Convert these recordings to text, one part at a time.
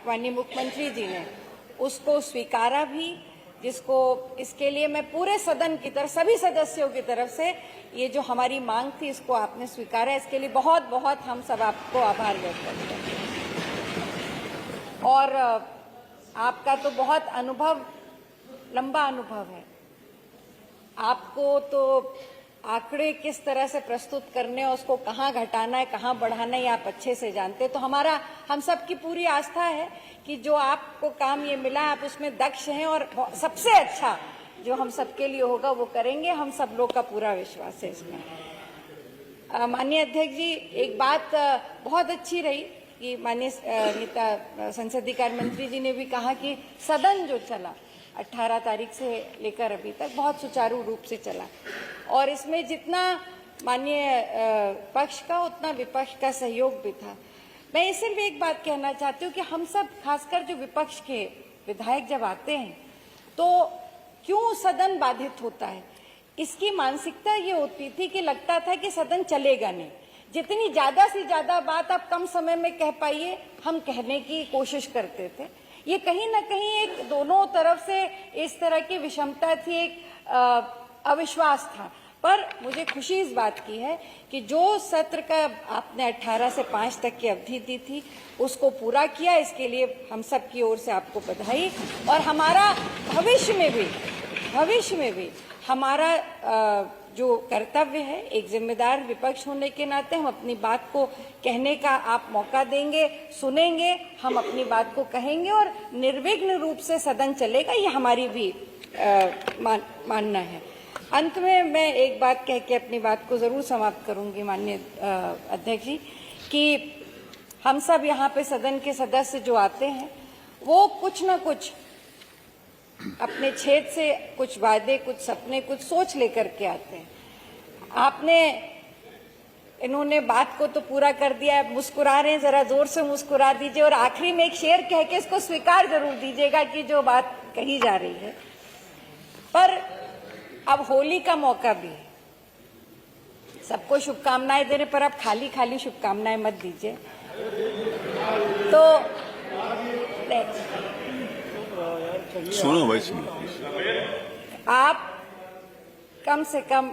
माननीय मुख्यमंत्री जी ने उसको स्वीकारा भी, जिसको इसके लिए मैं पूरे सदन की तरफ, सभी सदस्यों की तरफ से ये जो हमारी मांग थी इसको आपने स्वीकारा, इसके लिए बहुत बहुत हम सब आपको आभार व्यक्त करते हैं। और आपका तो बहुत अनुभव, लंबा अनुभव है, आपको तो आंकड़े किस तरह से प्रस्तुत करने और उसको कहाँ घटाना है, कहाँ बढ़ाना है, आप अच्छे से जानते हैं। तो हम सब की पूरी आस्था है कि जो आपको काम ये मिला आप उसमें दक्ष हैं और सबसे अच्छा जो हम सबके लिए होगा वो करेंगे। हम सब लोग का पूरा विश्वास है इसमें। माननीय अध्यक्ष जी, एक बात बहुत अच्छी रही कि माननीय नेता संसदीय कार्य मंत्री जी ने भी कहा कि सदन जो चला 18 तारीख से लेकर अभी तक बहुत सुचारू रूप से चला और इसमें जितना माननीय पक्ष का उतना विपक्ष का सहयोग भी था। मैं सिर्फ एक बात कहना चाहती हूँ कि हम सब, खासकर जो विपक्ष के विधायक जब आते हैं तो क्यों सदन बाधित होता है, इसकी मानसिकता ये होती थी कि लगता था कि सदन चलेगा नहीं, जितनी ज्यादा से ज्यादा बात आप कम समय में कह पाइए हम कहने की कोशिश करते थे। ये कहीं ना कहीं एक दोनों तरफ से इस तरह की विषमता थी, एक अविश्वास था। पर मुझे खुशी इस बात की है कि जो सत्र का आपने 18 से 5 तक की अवधि दी थी उसको पूरा किया, इसके लिए हम सब की ओर से आपको बधाई। और हमारा भविष्य में भी हमारा जो कर्तव्य है, एक जिम्मेदार विपक्ष होने के नाते हम अपनी बात को कहने का आप मौका देंगे, सुनेंगे, हम अपनी बात को कहेंगे और निर्विघ्न रूप से सदन चलेगा, ये हमारी भी मानना है। अंत में मैं एक बात कह के अपनी बात को जरूर समाप्त करूंगी माननीय अध्यक्ष जी, कि हम सब यहाँ पे सदन के सदस्य जो आते हैं वो कुछ न कुछ अपने क्षेत्र से कुछ वादे, कुछ सपने, कुछ सोच लेकर के आते हैं। इन्होंने बात को तो पूरा कर दिया है, मुस्कुरा रहे हैं, जरा जोर से मुस्कुरा दीजिए और आखिरी में एक शेर कह के इसको स्वीकार जरूर दीजिएगा कि जो बात कही जा रही है। पर अब होली का मौका भी है, सबको शुभकामनाएं दे रहे, पर अब खाली खाली शुभकामनाएं मत दीजिए। तो सुनो भाई, आप कम से कम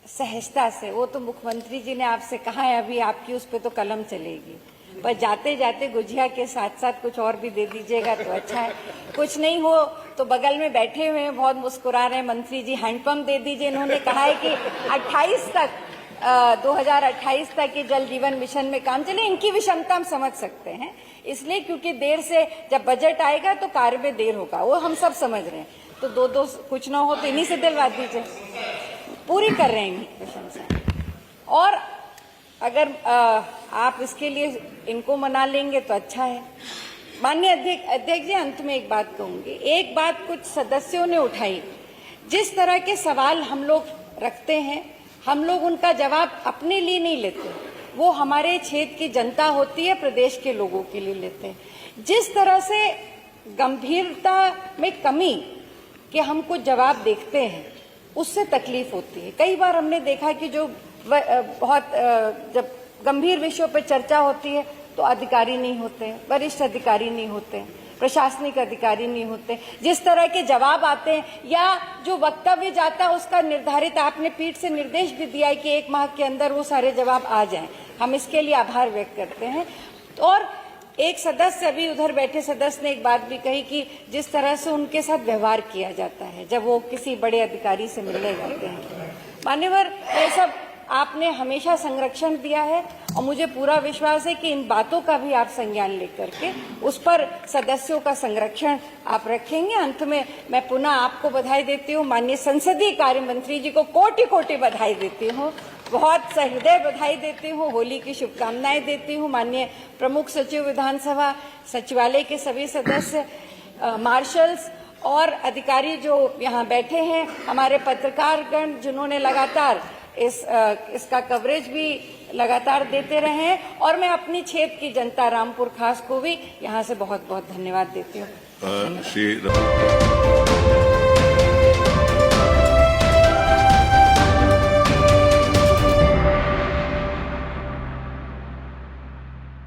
सहजता से, वो तो मुख्यमंत्री जी ने आपसे कहा है अभी आपकी उस पे तो कलम चलेगी, पर जाते जाते गुजिया के साथ साथ कुछ और भी दे दीजिएगा तो अच्छा है। कुछ नहीं हो तो बगल में बैठे हुए हैं, बहुत मुस्कुरा रहे हैं मंत्री जी, हैंडपंप दे दीजिए। इन्होंने कहा है कि 2028 तक ये जल जीवन मिशन में काम चले। इनकी विषमता हम समझ सकते हैं, इसलिए क्योंकि देर से जब बजट आएगा तो कार्य में देर होगा, वो हम सब समझ रहे हैं। तो दो कुछ ना हो तो इन्हीं से दिलवा दीजिए, पूरी कर रहे हैं इनकी प्रशंसा। और अगर आप इसके लिए इनको मना लेंगे तो अच्छा है। माननीय अध्यक्ष जी, अंत में एक बात कहूंगी, एक बात कुछ सदस्यों ने उठाई, जिस तरह के सवाल हम लोग रखते हैं हम लोग उनका जवाब अपने लिए नहीं लेते, वो हमारे क्षेत्र की जनता होती है, प्रदेश के लोगों के लिए लेते हैं। जिस तरह से गंभीरता में कमी कि हम कुछ जवाब देखते हैं उससे तकलीफ होती है। कई बार हमने देखा कि जो बहुत जब गंभीर विषयों पर चर्चा होती है तो अधिकारी नहीं होते, वरिष्ठ अधिकारी नहीं होते, प्रशासनिक अधिकारी नहीं होते, जिस तरह के जवाब आते हैं या जो वक्तव्य जाता है उसका निर्धारित, आपने पीठ से निर्देश भी दिया है कि 1 माह के अंदर वो सारे जवाब आ जाएं, हम इसके लिए आभार व्यक्त करते हैं। और एक सदस्य, अभी उधर बैठे सदस्य ने एक बात भी कही कि जिस तरह से उनके साथ व्यवहार किया जाता है जब वो किसी बड़े अधिकारी से मिलने जाते हैं, मान्यवर, ये सब आपने हमेशा संरक्षण दिया है और मुझे पूरा विश्वास है कि इन बातों का भी आप संज्ञान लेकर के उस पर सदस्यों का संरक्षण आप रखेंगे। अंत में मैं पुनः आपको बधाई देती हूँ, माननीय संसदीय कार्य मंत्री जी को कोटि कोटि बधाई देती हूँ, बहुत सहृदय बधाई देती हूँ, होली की शुभकामनाएं देती हूँ। माननीय प्रमुख सचिव विधानसभा, सचिवालय के सभी सदस्य, मार्शल्स और अधिकारी जो यहाँ बैठे हैं, हमारे पत्रकारगण जिन्होंने लगातार इसका कवरेज भी लगातार देते रहे हैं, और मैं अपनी क्षेत्र की जनता रामपुर खास को भी यहाँ से बहुत बहुत धन्यवाद देती हूँ।